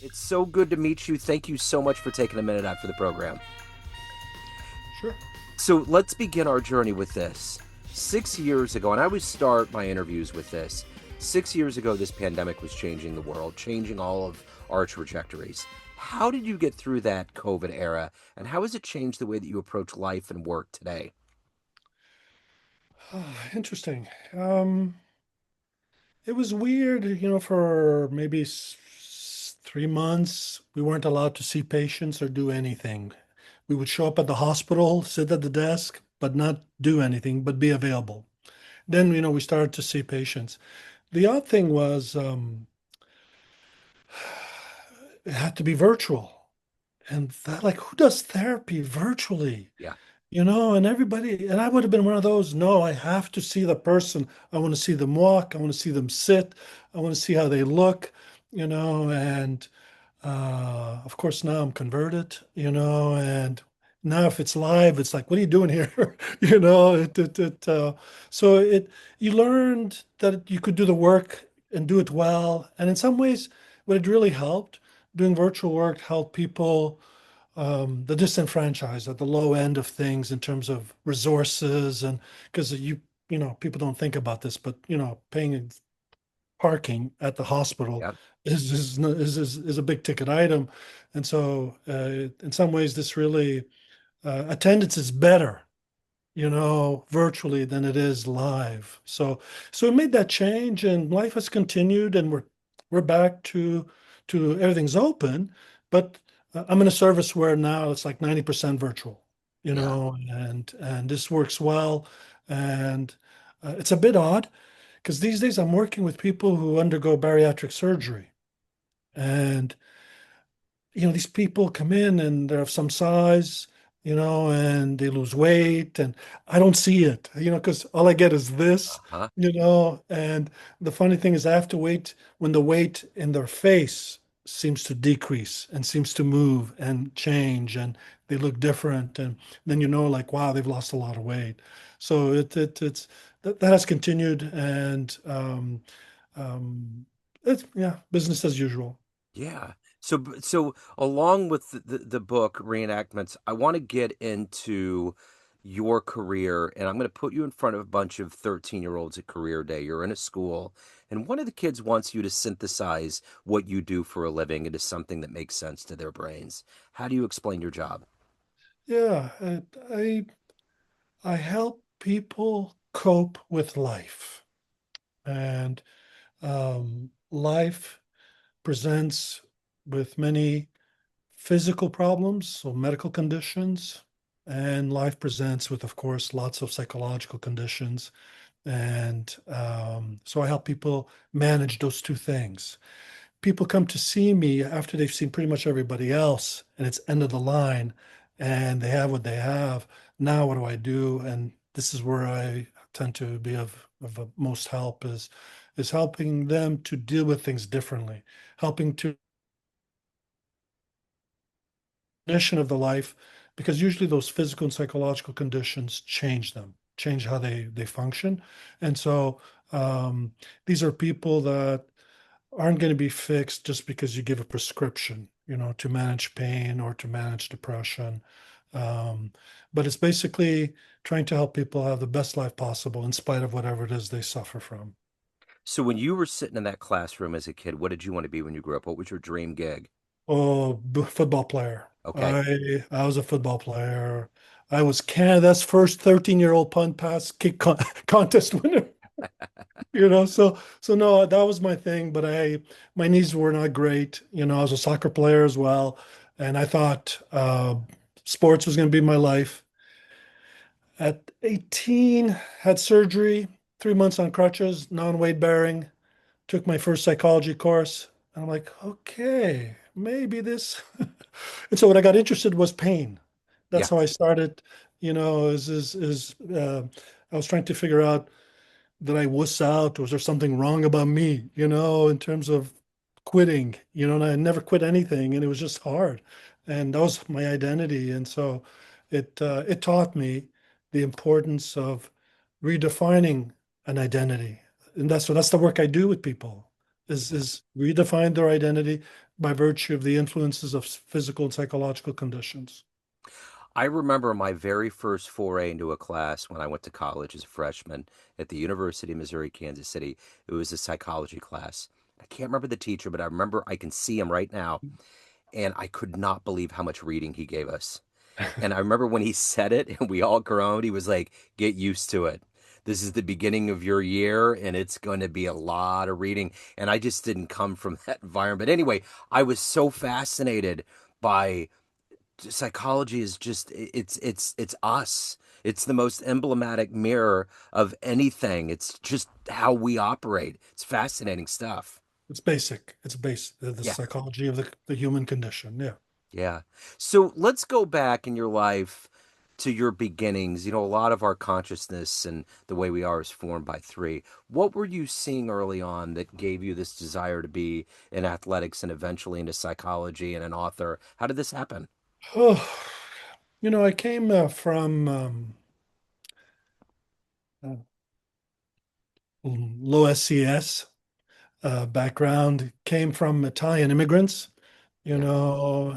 It's so good to meet you. Thank you so much for taking a minute out for the program. Sure. So let's begin our journey with this. 6 years ago, and I always start my interviews with this. 6 years ago, this pandemic was changing the world, changing all of our trajectories. How did you get through that COVID era, and how has it changed the way that you approach life and work today? Interesting. It was weird, for maybe 3 months, we weren't allowed to see patients or do anything. We would show up at the hospital, sit at the desk, but not do anything, but be available. Then, we started to see patients. The odd thing was it had to be virtual. And that, like, who does therapy virtually? Yeah. And everybody, and I would have been one of those, no, I have to see the person. I want to see them walk. I want to see them sit. I want to see how they look, and of course now I'm converted, and now if it's live, it's like, what are you doing here? So you learned that you could do the work and do it well. And in some ways, what it really helped, doing virtual work helped people the disenfranchised at the low end of things in terms of resources, and because people don't think about this, but paying parking at the hospital Yeah. is a big ticket item. And so in some ways this really attendance is better virtually than it is live. So it made that change, and life has continued, and we're back to everything's open, but I'm in a service where now it's like 90% virtual, Yeah. and this works well. And it's a bit odd because these days I'm working with people who undergo bariatric surgery, and these people come in and they're of some size, and they lose weight, and I don't see it, because all I get is this, Uh-huh. and the funny thing is I have to wait when the weight in their face seems to decrease and seems to move and change, and they look different, and then like, wow, they've lost a lot of weight. So it's that has continued, and um, it's, yeah, business as usual. Yeah. So along with the book Reenactments, I want to get into your career, and I'm going to put you in front of a bunch of 13-year-olds at career day. You're in a school, and one of the kids wants you to synthesize what you do for a living into something that makes sense to their brains. How do you explain your job? Yeah, I help people cope with life, and life presents with many physical problems, so medical conditions, and life presents with, of course, lots of psychological conditions. And so I help people manage those two things. People come to see me after they've seen pretty much everybody else, and it's end of the line, and they have what they have. Now what do I do? And this is where I tend to be of most help, is helping them to deal with things differently, helping to condition of the life, because usually those physical and psychological conditions change them, change how they function. And so these are people that aren't going to be fixed just because you give a prescription, to manage pain or to manage depression. Um, but it's basically trying to help people have the best life possible in spite of whatever it is they suffer from. So when you were sitting in that classroom as a kid, what did you want to be when you grew up? What was your dream gig? Oh, football player. Okay. I was a football player. I was Canada's first 13-year-old punt pass kick contest winner. So no, that was my thing. But my knees were not great. I was a soccer player as well, and I thought sports was going to be my life. At 18, had surgery, 3 months on crutches, non-weight bearing. Took my first psychology course. And I'm like, okay, maybe this. And so what I got interested was pain. Yeah. That's how I started, I was trying to figure out, did I wuss out? Was there something wrong about me, in terms of quitting, and I never quit anything, and it was just hard. And that was my identity. And so it taught me the importance of redefining an identity. And that's the work I do with people. Yeah. is redefine their identity by virtue of the influences of physical and psychological conditions. I remember my very first foray into a class when I went to college as a freshman at the University of Missouri, Kansas City. It was a psychology class. I can't remember the teacher, but I remember I can see him right now. And I could not believe how much reading he gave us. And I remember when he said it and we all groaned, he was like, get used to it. This is the beginning of your year and it's going to be a lot of reading. And I just didn't come from that environment. Anyway, I was so fascinated by psychology is just it's us. It's the most emblematic mirror of anything. It's just how we operate. It's fascinating stuff. It's basic. It's the Yeah. psychology of the human condition. Yeah. Yeah. So let's go back in your life to your beginnings. You know, a lot of our consciousness and the way we are is formed by three. What were you seeing early on that gave you this desire to be in athletics and eventually into psychology and an author? How did this happen? Oh, I came from uh, low SCS background, came from Italian immigrants, Yeah.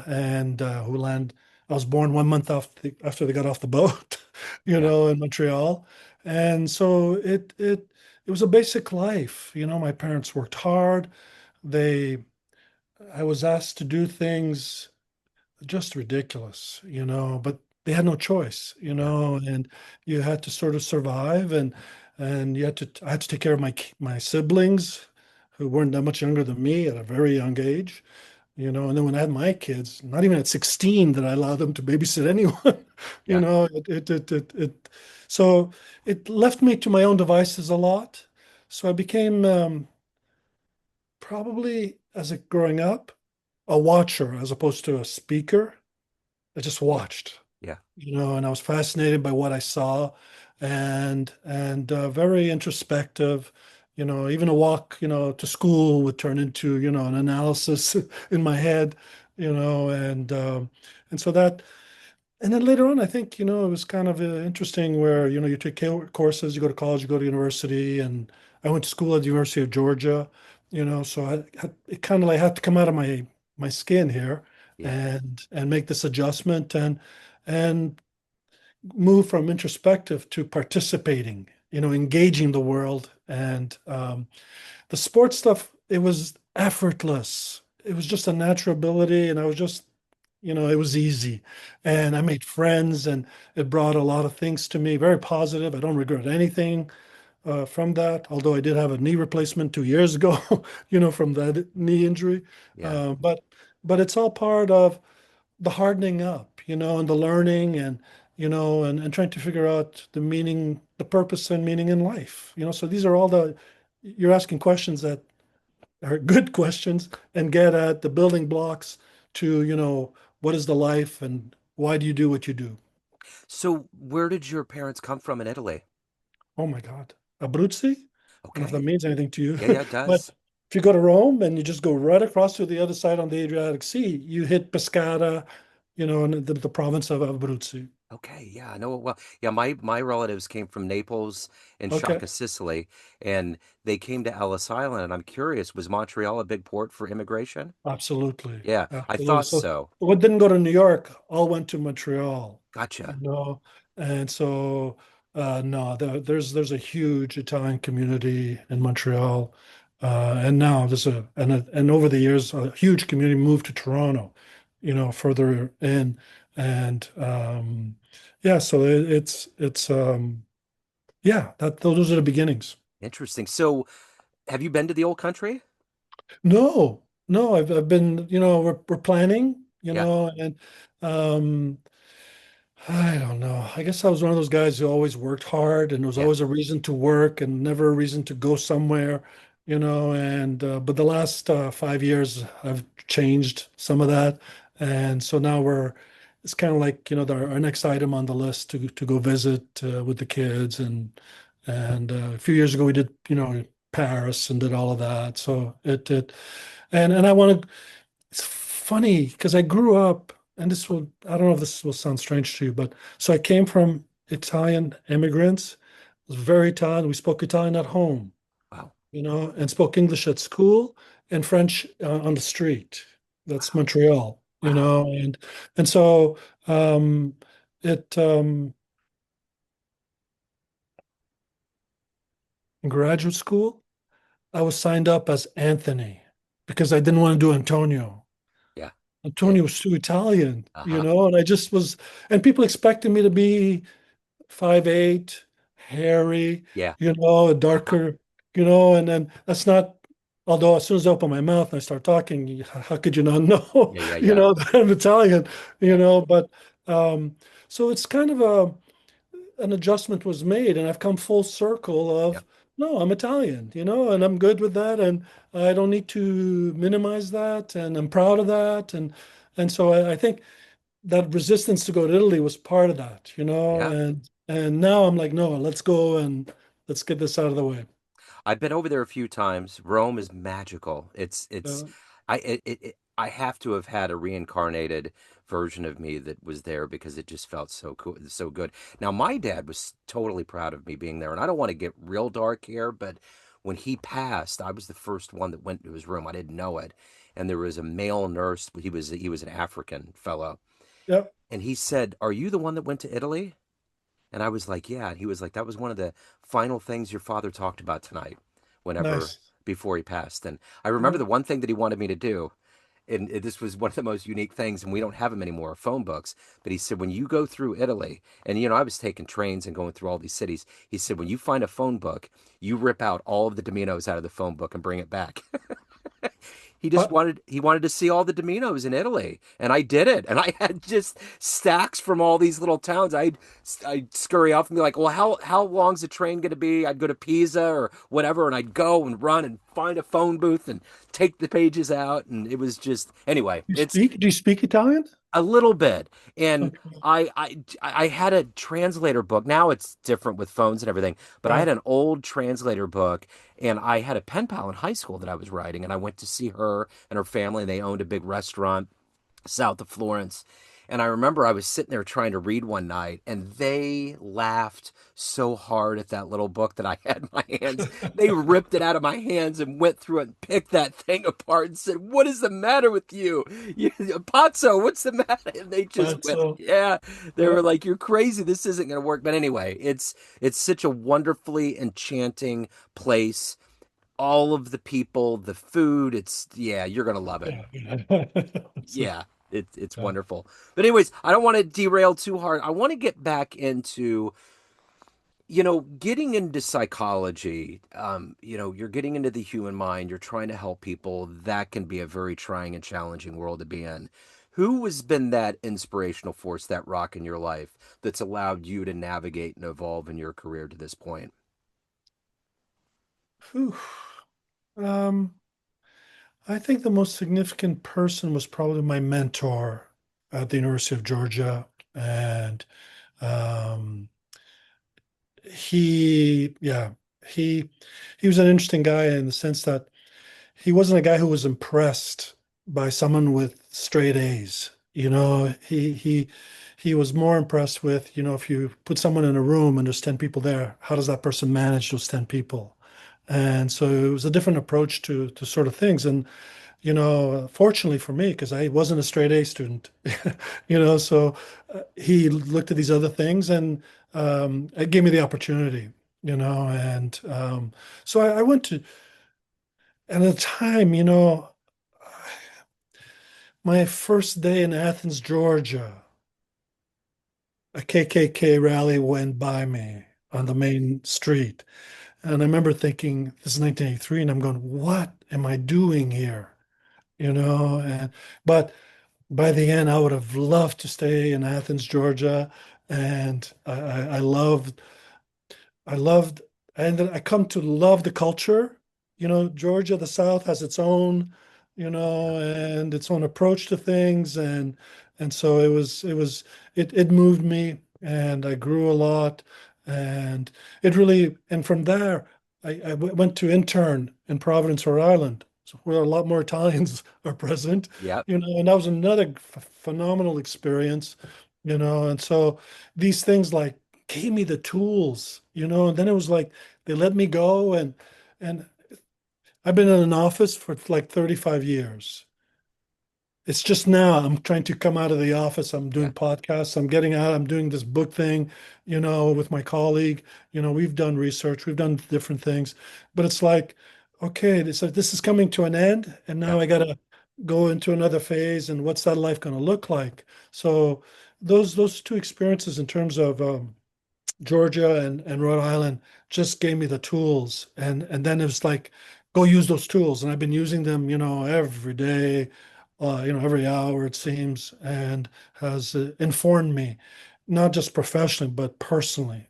and who land. I was born 1 month after they got off the boat, Yeah. in Montreal, and so it was a basic life. My parents worked hard. They I was asked to do things just ridiculous, but they had no choice, Yeah. and you had to sort of survive, and I had to take care of my siblings who weren't that much younger than me at a very young age, and then when I had my kids, not even at 16 did I allow them to babysit anyone, Yeah. so it left me to my own devices a lot. So I became probably as a growing up a watcher as opposed to a speaker. I just watched, Yeah. and I was fascinated by what I saw, and very introspective. Even a walk, to school would turn into, an analysis in my head, and so that, and then later on, I think, it was kind of interesting where, you take courses, you go to college, you go to university, and I went to school at the University of Georgia, so it kind of like had to come out of my skin here Yeah. and make this adjustment and move from introspective to participating, engaging the world. And the sports stuff, it was effortless. It was just a natural ability, and I was just it was easy. Yeah. And I made friends, and it brought a lot of things to me, very positive. I don't regret anything from that, although I did have a knee replacement 2 years ago, from that knee injury. Yeah. But it's all part of the hardening up, and the learning, and trying to figure out the meaning, the purpose and meaning in life. So these are all you're asking questions that are good questions and get at the building blocks to, what is the life and why do you do what you do? So where did your parents come from in Italy? Oh my God. Abruzzi? I don't know if that Okay. means anything to you, Yeah, yeah, it but does. if you go to Rome and you just go right across to the other side on the Adriatic Sea, you hit Pescara, in the province of Abruzzi. Okay, yeah, I know it well. Yeah, my relatives came from Naples and Okay. Shaka, Sicily, and they came to Ellis Island. And I'm curious, was Montreal a big port for immigration? Absolutely. Yeah, I Absolutely. thought So so. what didn't go to New York all went to Montreal, Gotcha. you know. And so no, there's a huge Italian community in Montreal. And now and over the years a huge community moved to Toronto, further in. And yeah, so it's yeah, those are the beginnings. Interesting. So, have you been to the old country? No, no, I've been, we're planning, Yeah, and um, I don't know. I guess I was one of those guys who always worked hard, and there was yeah. always a reason to work and never a reason to go somewhere, and but the last 5 years I've changed some of that, and so now it's kind of like, our next item on the list to go visit with the kids, and a few years ago we did, Paris and did all of that. So and I want to. It's funny because I grew up, and I don't know if this will sound strange to you, but so I came from Italian immigrants. It was very Italian. We spoke Italian at home. Wow. and spoke English at school and French on the street. That's Montreal, Wow. and so it in graduate school, I was signed up as Anthony because I didn't want to do Antonio. Yeah. Yeah. Antonio was too Italian, Uh-huh. and I just was, and people expected me to be 5'8", hairy, Yeah. Uh-huh. darker, and then that's not, although as soon as I open my mouth and I start talking, how could you not know, Yeah. Yeah. Yeah. that I'm Italian, Yeah. but so it's kind of an adjustment was made and I've come full circle Yeah. of, no, I'm Italian, and I'm good with that. And I don't need to minimize that. And I'm proud of that. And so I think that resistance to go to Italy was part of that, Yeah. and now I'm like, no, let's go and let's get this out of the way. I've been over there a few times. Rome is magical. Uh, I have to have had a reincarnated version of me that was there because it just felt so cool, so good. Now, my dad was totally proud of me being there, and I don't want to get real dark here, but when he passed, I was the first one that went to his room. I didn't know it, and there was a male nurse. He was an African fellow, yeah, and he said, "Are you the one that went to Italy?" And I was like, yeah. And he was like, that was one of the final things your father talked about tonight, whenever nice. before he passed. And I remember Yeah. the one thing that he wanted me to do, and this was one of the most unique things, and we don't have them anymore, phone books. But he said, when you go through Italy, and I was taking trains and going through all these cities. He said, when you find a phone book, you rip out all of the Dominos out of the phone book and bring it back. But He wanted to see all the Dominos in Italy, and I did it. And I had just stacks from all these little towns. I'd scurry off and be like, "Well, how long's the train going to be?" I'd go to Pisa or whatever, and I'd go and run and find a phone booth and take the pages out, and it was just anyway. It's do you speak Italian? a little bit. And Okay. I had a translator book. Now it's different with phones and everything, but I Yeah. had an old translator book, and I had a pen pal in high school that I was writing, and I went to see her and her family. And they owned a big restaurant south of Florence. And I remember I was sitting there trying to read one night, and they laughed so hard at that little book that I had in my hands. They ripped it out of my hands and went through it and picked that thing apart and said, "What is the matter with you? Pazzo, what's the matter?" And they just That's went, so. "Yeah." They Yeah. were like, "You're crazy. This isn't going to work." But anyway, it's such a wonderfully enchanting place. All of the people, the food, yeah, you're going to love it. Yeah. So, Yeah, it's yeah. wonderful. But anyways, I don't want to derail too hard. I want to get back into, getting into psychology. You're getting into the human mind. You're trying to help people. That can be a very trying and challenging world to be in. Who has been that inspirational force, that rock in your life that's allowed you to navigate and evolve in your career to this point? Whew. Um, I think the most significant person was probably my mentor at the University of Georgia. And um, yeah, he he was an interesting guy in the sense that he wasn't a guy who was impressed by someone with straight A's. He was more impressed with, if you put someone in a room and there's 10 people there, how does that person manage those 10 people? And so it was a different approach to sort of things. And fortunately for me, because I wasn't a straight A student, so he looked at these other things and it gave me the opportunity, and so I went to, and at the time, my first day in Athens, Georgia, a KKK rally went by me on the main street. And I remember thinking, this is 1983, and I'm going, what am I doing here? But by the end, I would have loved to stay in Athens, Georgia, and I loved, and I come to love the culture. Georgia, the South has its own, Yeah. and its own approach to things, and so it moved me, and I grew a lot, and and from there, I went to intern in Providence, Rhode Island, so where a lot more Italians are present, Yep. and that was another phenomenal experience, and so these things like gave me the tools, and then it was like they let me go and I've been in an office for like 35 years. It's just now I'm trying to come out of the office. I'm Yeah. doing podcasts. I'm getting out. I'm doing this book thing, with my colleague. We've done research. We've done different things, but it's like, okay, this is coming to an end, and Yeah. now I gotta go into another phase. And what's that life going to look like? So those two experiences in terms of Georgia and Rhode Island just gave me the tools, and then it was like, go use those tools, and I've been using them, every day, every hour it seems, and has informed me, not just professionally but personally.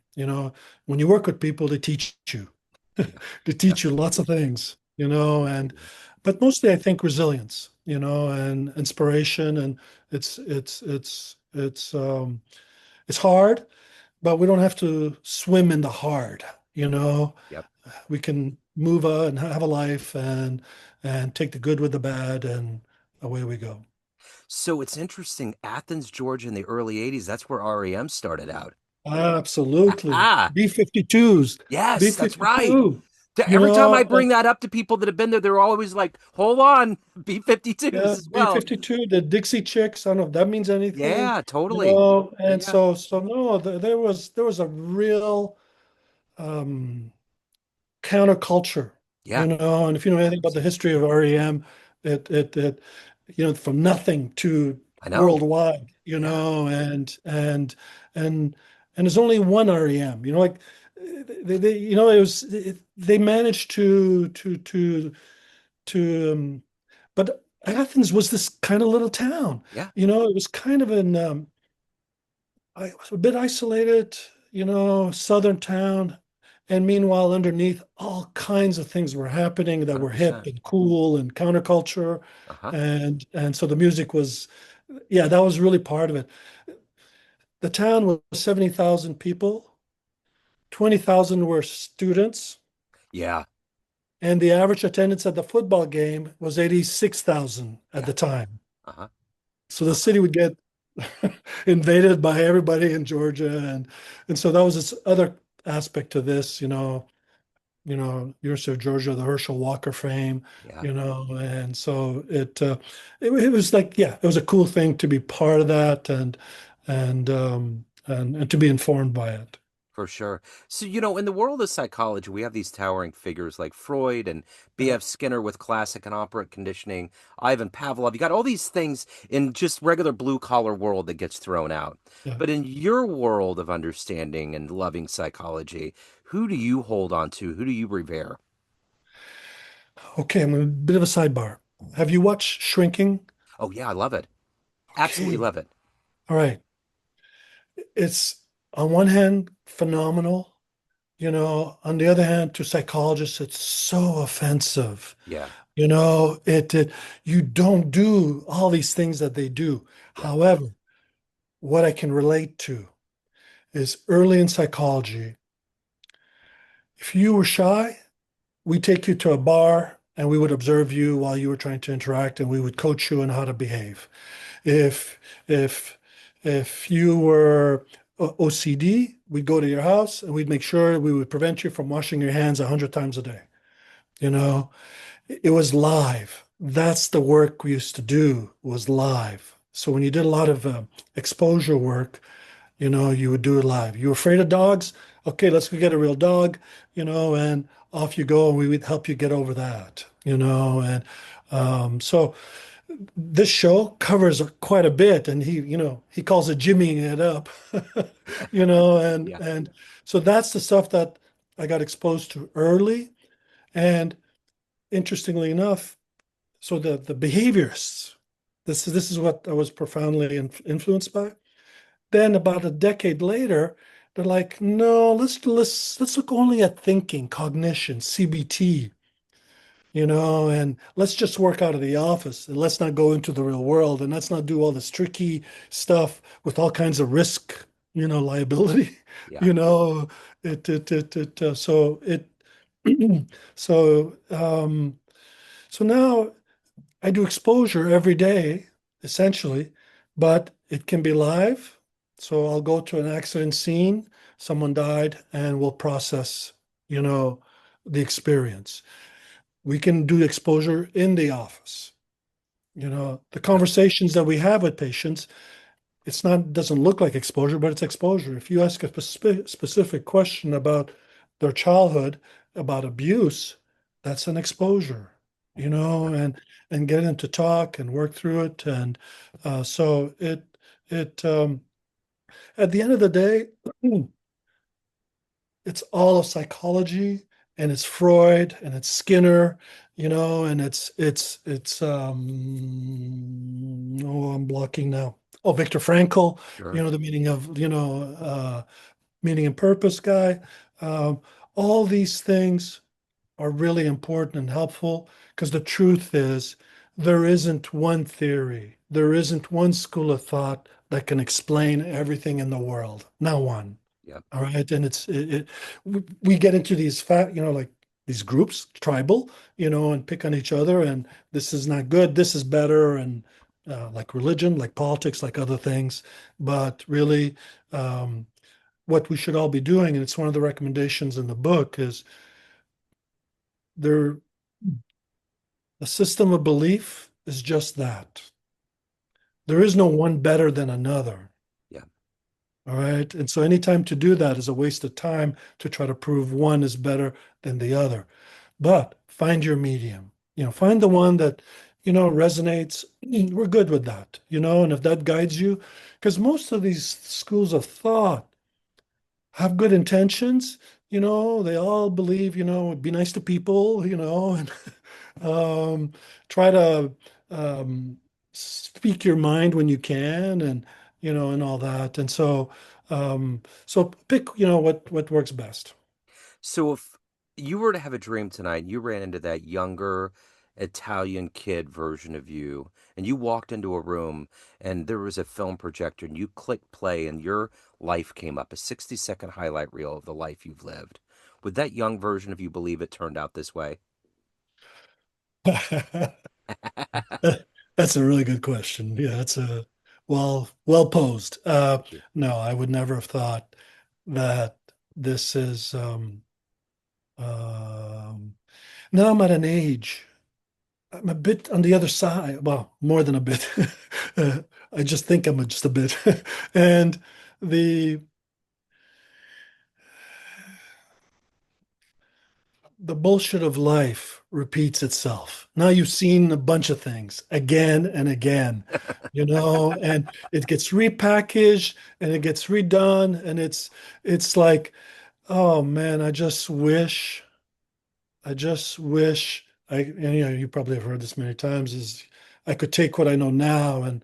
When you work with people, they teach you, Yeah. they Yeah. teach you lots of things, They and do. but mostly I think resilience, and inspiration, and it's hard, but we don't have to swim in the hard, you know. Yep. We can move on and have a life and take the good with the bad, and away we go. So it's interesting. Athens, Georgia in the early 80s, that's where REM started out. Absolutely. Ah, B-52s, yes, that's right. B-52, Every time I and bring that up to people that have been there, they're always like, hold on, yeah, B-52s as well. B-52, the Dixie Chicks. I don't know if that means anything, Yeah, totally. Yeah, and yeah. so no, there was a real um counterculture, Yeah, and if you know anything about the absolutely. history of REM, it from nothing to I know. worldwide, Yeah, and there's only one REM, like it was they managed to but Athens was this kind of little town, yeah, it was kind of a bit isolated, southern town. And meanwhile, underneath, all kinds of things were happening that were hip 100%. and cool and counterculture. Uh-huh. And so the music was, yeah, that was really part of it. The town was 70,000 people, 20,000 were students, Yeah, and the average attendance at the football game was 86,000 at yeah. the time. Uh-huh. So the Uh-huh. city would get invaded by everybody in Georgia, and so that was this other aspect to this, University of Georgia, the Herschel Walker fame, Yeah. and so it was like, yeah, it was a cool thing to be part of that, and to be informed by it. For sure. So, in the world of psychology, we have these towering figures like Freud and Yeah, B.F. Skinner with classic and operant conditioning, Ivan Pavlov. You got all these things in just regular blue collar world that gets thrown out. yeah. But in your world of understanding and loving psychology, who do you hold on to? Who do you revere? Okay, I'm a bit of a sidebar. Have you watched Shrinking? Oh, yeah, I love it. Absolutely Okay, love it. all right. It's on one hand phenomenal, on the other hand, to psychologists, it's so offensive. Yeah, It you don't do all these things that they do. yeah, However, what I can relate to is early in psychology, if you were shy, we take you to a bar and we would observe you while you were trying to interact, and we would coach you on how to behave. If if if you were OCD, we'd go to your house and we'd make sure we would prevent you from washing your hands 100 times a day. You know, it was live. That's the work we used to do, was live. So when you did a lot of exposure work, you would do it live. You were afraid of dogs? Okay, let's go get a real dog, and off you go, and we would help you get over that, and so this show covers quite a bit, and he calls it jimmying it up, and yeah, so that's the stuff that I got exposed to early, and interestingly enough, so the behaviorists, this is what I was profoundly influenced by. Then about a decade later, they're like, no, let's look only at thinking, cognition, CBT, and let's just work out of the office, and let's not go into the real world, and let's not do all this tricky stuff with all kinds of risk, liability, yeah. you know, so so so now I do exposure every day, essentially, but it can be live. So I'll go to an accident scene, someone died, and we'll process, you know, the experience. We can do exposure in the office. The Yep. conversations that we have with patients, it's not doesn't look like exposure, but it's exposure. If you ask a specific question about their childhood, about abuse, that's an exposure, Yep. and get them to talk and work through it. And so it at the end of the day, it's all of psychology, and it's Freud and it's Skinner, and it's oh, I'm blocking now. Oh, Viktor Frankl, Sure. the meaning and purpose guy. Um, all these things are really important and helpful because the truth is there isn't one theory, there isn't one school of thought that can explain everything in the world. Not one. Yep. All right. And we get into these like these groups, tribal, and pick on each other. And this is not good. This is better. And like religion, like politics, like other things. But really, um, what we should all be doing, and it's one of the recommendations in the book, is there, a system of belief is just that. There is no one better than another. Yeah. All right. And so anytime to do that is a waste of time to try to prove one is better than the other. But find your medium, find the one that, resonates. We're good with that, and if that guides you, because most of these schools of thought have good intentions, they all believe, be nice to people, and try to speak your mind when you can, and all that. And so pick, what works best. So if you were to have a dream tonight and you ran into that younger Italian kid version of you, and you walked into a room and there was a film projector and you clicked play and your life came up, a 60-second highlight reel of the life you've lived, would that young version of you believe it turned out this way? That's a really good question. Yeah, that's a well posed. Thank you. No, I would never have thought that this is um now I'm at an age. I'm a bit on the other side. Well, more than a bit. Uh, I just think I'm just a bit. And the the bullshit of life repeats itself. Now you've seen a bunch of things again and again, and it gets repackaged and it gets redone, and it's like, oh man, I just wish and you probably have heard this many times, is I could take what I know now and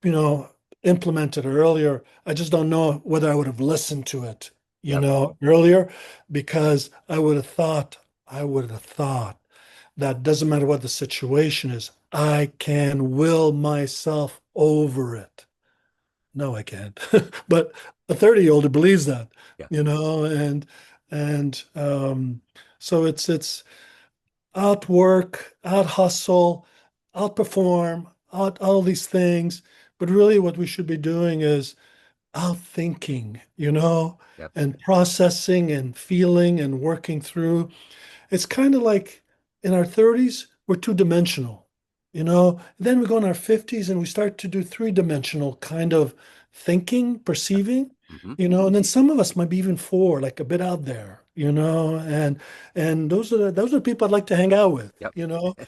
you know, implemented earlier. I just don't know whether I would have listened to it, Yep. earlier, because I would have thought that doesn't matter what the situation is, I can will myself over it. No, I can't. But a 30-year-old who believes that, Yeah. and so it's outwork, out hustle, outperform, out all these things. But really, what we should be doing is out thinking, Yep. and processing and feeling and working through. It's kind of like in our 30s, we're two-dimensional, Then we go in our 50s and we start to do three-dimensional kind of thinking, Yep. perceiving, Hmm. and then some of us might be even four, like a bit out there, and those are the people I'd like to hang out with, Yep.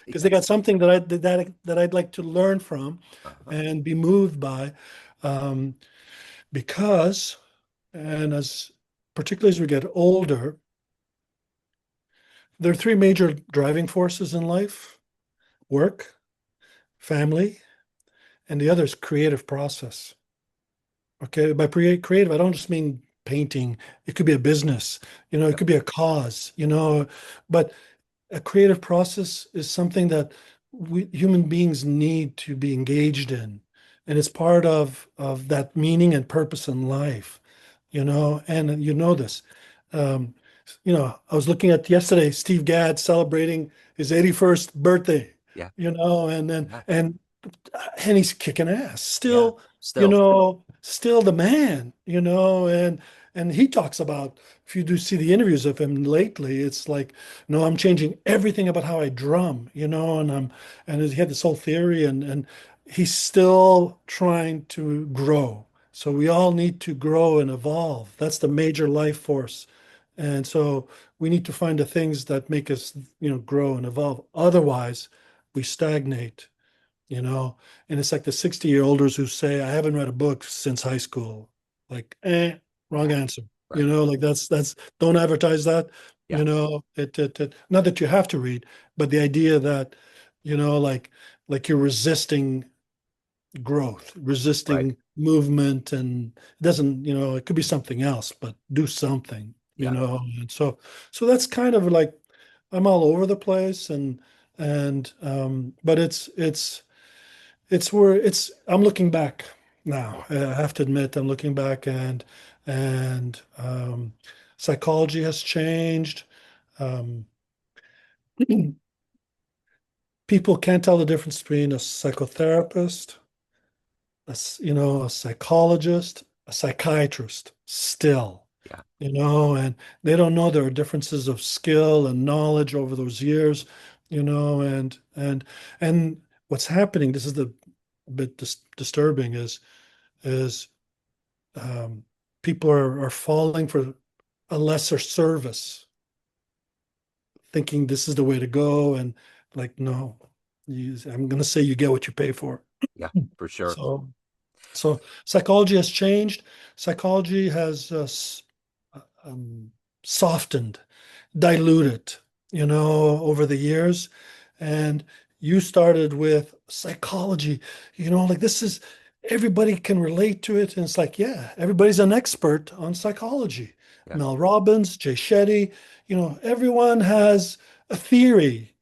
because they got something that I'd like to learn from Uh-huh. and be moved by, um, because, and as particularly as we get older, there are three major driving forces in life: work, family, and the other is creative process. Okay, by creative, I don't just mean painting. It could be a business, it Yep. could be a cause, but a creative process is something that we human beings need to be engaged in, and it's part of that meaning and purpose in life, and this. Um, I was looking at yesterday Steve Gadd celebrating his 81st birthday, Yeah. and then Yeah. and he's kicking ass Yeah. still, Still. still the man, and he talks about, if you do see the interviews of him lately, it's like, no, I'm changing everything about how I drum, and he had this whole theory, and he's still trying to grow. So we all need to grow and evolve. That's the major life force. And so we need to find the things that make us, grow and evolve. Otherwise, we stagnate, you know. And it's like the 60-year-olders who say, I haven't read a book since high school. Like, wrong Yeah. answer. Right. Like that's don't advertise that. Yeah. Not that you have to read, but the idea that, like you're resisting growth, Right. resisting movement, and it doesn't, it could be something else, but do something, Yeah. And so that's kind of like I'm all over the place, and but it's where it's I'm looking back now. I have to admit I'm looking back, and psychology has changed. Um, People can't tell the difference between a psychotherapist, a psychologist, a psychiatrist still, Yeah. and they don't know there are differences of skill and knowledge over those years, and what's happening, this is the a bit disturbing, is um, people are falling for a lesser service, thinking this is the way to go, and like, no, I'm going to say you get what you pay for. Yeah. For sure. So So psychology has changed. Psychology has um, softened, diluted, over the years. And you started with psychology, like this is everybody can relate to it. And it's like, yeah, everybody's an expert on psychology. Yeah. Mel Robbins, Jay Shetty, everyone has a theory,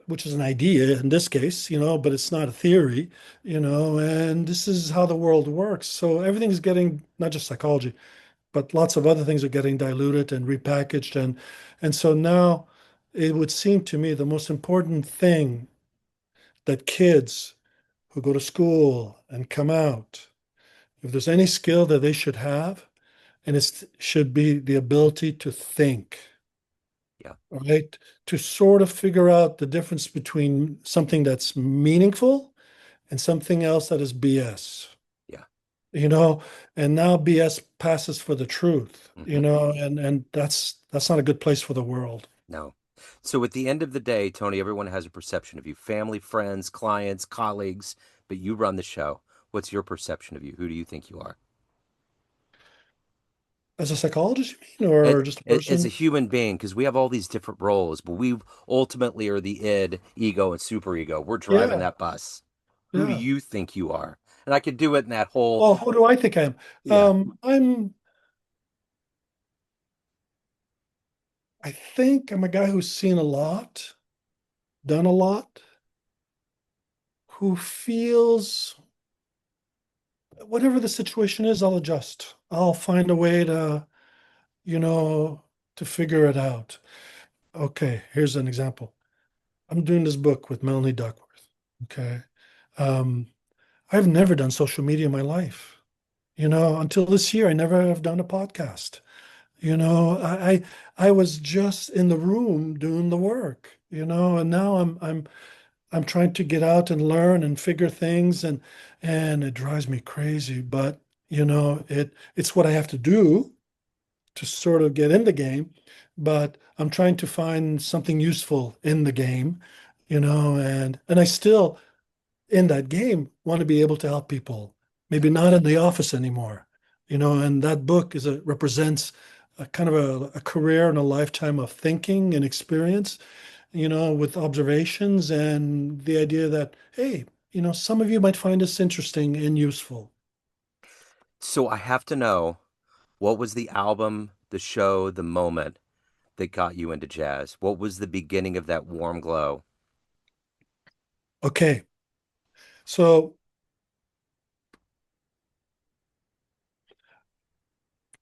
which is an idea in this case, but it's not a theory, and this is how the world works. So everything's getting, not just psychology, but lots of other things are getting diluted and repackaged. And so now it would seem to me the most important thing that kids who go to school and come out, if there's any skill that they should have, and it should be the ability to think, Yeah. right? To sort of figure out the difference between something that's meaningful and something else that is BS, Yeah. you know, and now BS passes for the truth, Hmm. and that's not a good place for the world. No. So at the end of the day, Tony, everyone has a perception of you, family, friends, clients, colleagues, but you run the show. What's your perception of you? Who do you think you are? As a psychologist, you mean, As, or just a as a person? human being, because we have all these different roles, but we ultimately are the id, ego, and superego. We're driving Yeah, that bus. Who do yeah. you think you are? And I could do it in that whole, Well, who do I think I am? yeah, I think I'm a guy who's seen a lot, done a lot, who feels whatever the situation is, I'll adjust. I'll find a way you know, to figure it out. Okay, here's an example. I'm doing this book with Melanie Duckworth. Okay. Um, I've never done social media in my life. Until this year, I never have done a podcast. I was just in the room doing the work, and now I'm trying to get out and learn and figure things, and it drives me crazy. But it's what I have to do to sort of get in the game. But I'm trying to find something useful in the game, and I still in that game want to be able to help people. yeah. Maybe not in the office anymore, and that book represents a kind of a career and a lifetime of thinking and experience, with observations and the idea that, hey, some of you might find this interesting and useful. So I have to know, what was the album, the show, the moment that got you into jazz? What was the beginning of that warm glow? Okay, so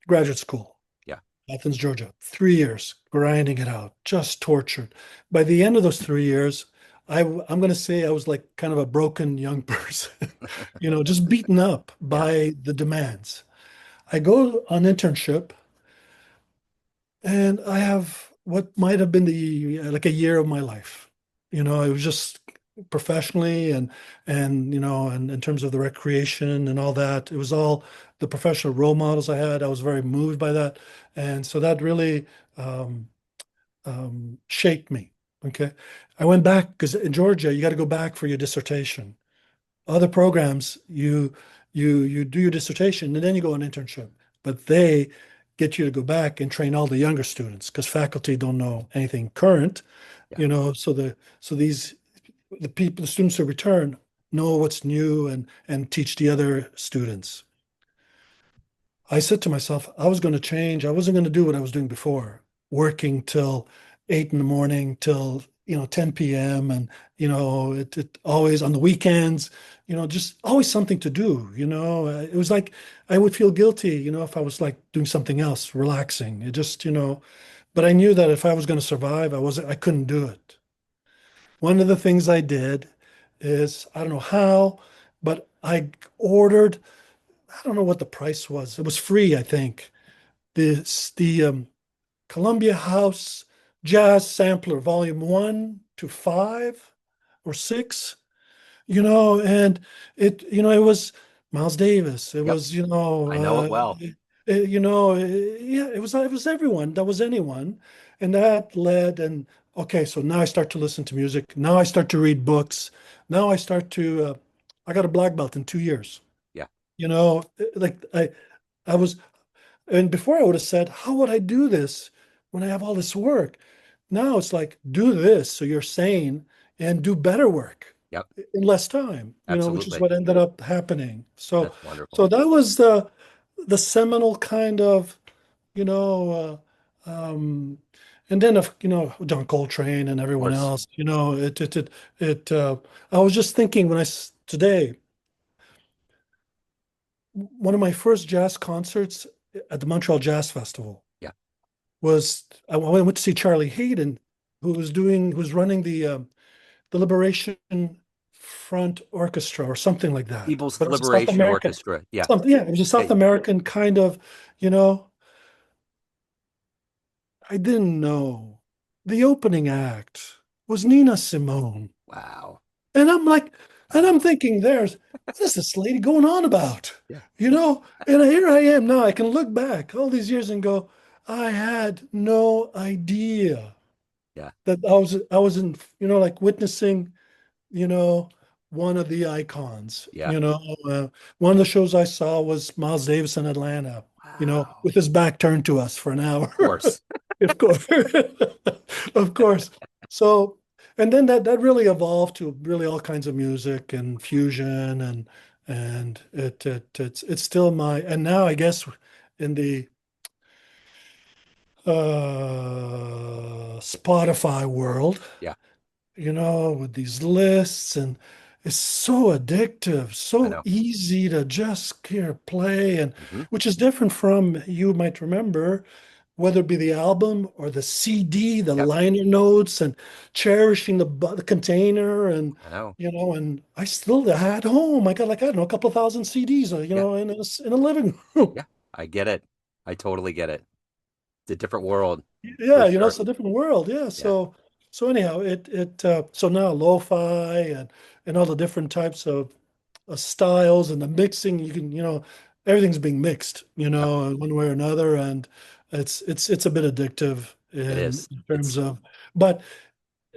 graduate school, Yeah. Athens, Georgia, 3 years grinding it out, just tortured. By the end of those 3 years, I'm going to say I was like kind of a broken young person, just beaten up Yeah. by the demands. I go on internship and I have what might have been the like a year of my life. It was just professionally and in terms of the recreation and all that. It was all the professional role models I had. I was very moved by that. And so that really um, shaped me. Okay. I went back because in Georgia, you got to go back for your dissertation. Other programs, you do your dissertation and then you go on internship, but they get you to go back and train all the younger students because faculty don't know anything current, Yeah. the students who return know what's new and teach the other students. I said to myself, I was going to change. I wasn't going to do what I was doing before, working till 8 in the morning till 10 p.m. and it always on the weekends, just always something to do. It was like I would feel guilty, if I was like doing something else, relaxing. It just, but I knew that if I was going to survive, I couldn't do it. One of the things I did is I don't know how, but I ordered. I don't know what the price was. It was free, I think. The Columbia House Jazz Sampler, Volume 1 to 5 or 6, and it was Miles Davis. It Yep. was, I know it well. yeah, it was everyone. That was anyone. And that led, and okay, so now I start to listen to music. Now I start to read books. Now I got a black belt in 2 years. Yeah. Like I was, and before I would have said, how would I do this when I have all this work? Now it's like, do this so you're sane and do better work Yep. in less time, which is Absolutely. what ended up happening. So, That's wonderful. so that was the seminal kind of, you know, and then of John Coltrane and Of everyone course. else, I was just thinking today, one of my first jazz concerts at the Montreal Jazz Festival Yeah. was I went to see Charlie Hayden, who was running the Liberation Front Orchestra or something like that. People's But it was a South Liberation American, Orchestra. Yeah. something, yeah, it was a Yeah. South American kind of, you know, I didn't know the opening act was Nina Simone. Wow. And I'm like, and Wow. I'm thinking, what is this lady going on about? Yeah. And here I am now. I can look back all these years and go, I had no idea Yeah. that I was in, like witnessing, you know, one of the icons. Yeah. One of the shows I saw was Miles Davis in Atlanta, Wow. with his back turned to us for an hour. Of course. Of course. Of course. So, and then that really evolved to really all kinds of music and fusion and it's still and now I guess in the Spotify world, Yeah. with these lists, and it's so addictive, I so know. easy to just hear play, and Hmm. which is different from, you might remember, whether it be the album or the CD, the Yep. liner notes, and cherishing the container, and I know. and I still at home. I got, like, I don't know, a couple of thousand CDs, Yeah. in a living room. Yeah. I get it. I totally get it. It's a different world for Yeah, sure. it's a different world. Yeah. Yeah. So anyhow, so now lo-fi and all the different types of styles and the mixing, everything's being mixed, Yep. one way or another, and it's a bit addictive It in, is. in terms It's of, but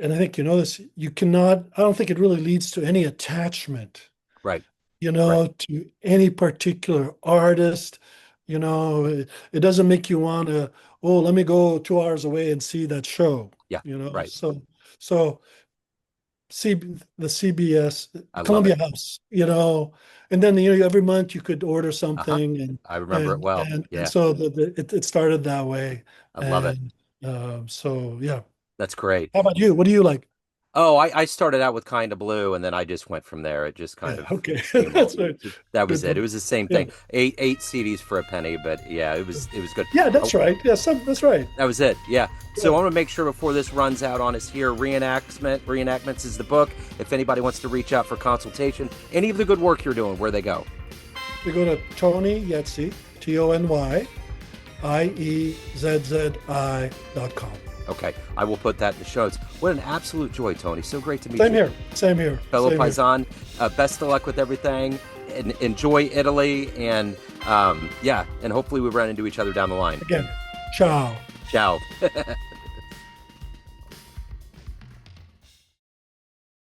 and I think this, you cannot. I don't think it really leads to any attachment, right. Right. to any particular artist. It doesn't make you want to, oh, let me go 2 hours away and see that show, Yeah. Right. so the CBS, I love Columbia it. House, and then, every month you could order Uh-huh. something, and I remember it and well. and, and Yeah. so it started that way. I love it. And so, yeah. That's great. How about you? What do you like? Oh, I started out with Kind of Blue and then I just went from there. It just kind Yeah, of okay. came all That's right. that was Good it. book. It was the same Yeah. thing. Eight CDs for a penny, but yeah, it was good. Yeah, Oh, that's right. Yeah, that's right. that was it. Yeah. Yeah. So I want to make sure before this runs out on us here, Reenactments is the book. If anybody wants to reach out for consultation, any of the good work you're doing, where they go. We go to Tony Iezzi, TonyIezzi.com. Okay, I will put that in the show notes. What an absolute joy, Tony. So great to meet Same you. here. Same here. Fellow Same here. Paisan, best of luck with everything. And enjoy Italy. And yeah, and hopefully we run into each other down the line. Again, ciao. Ciao.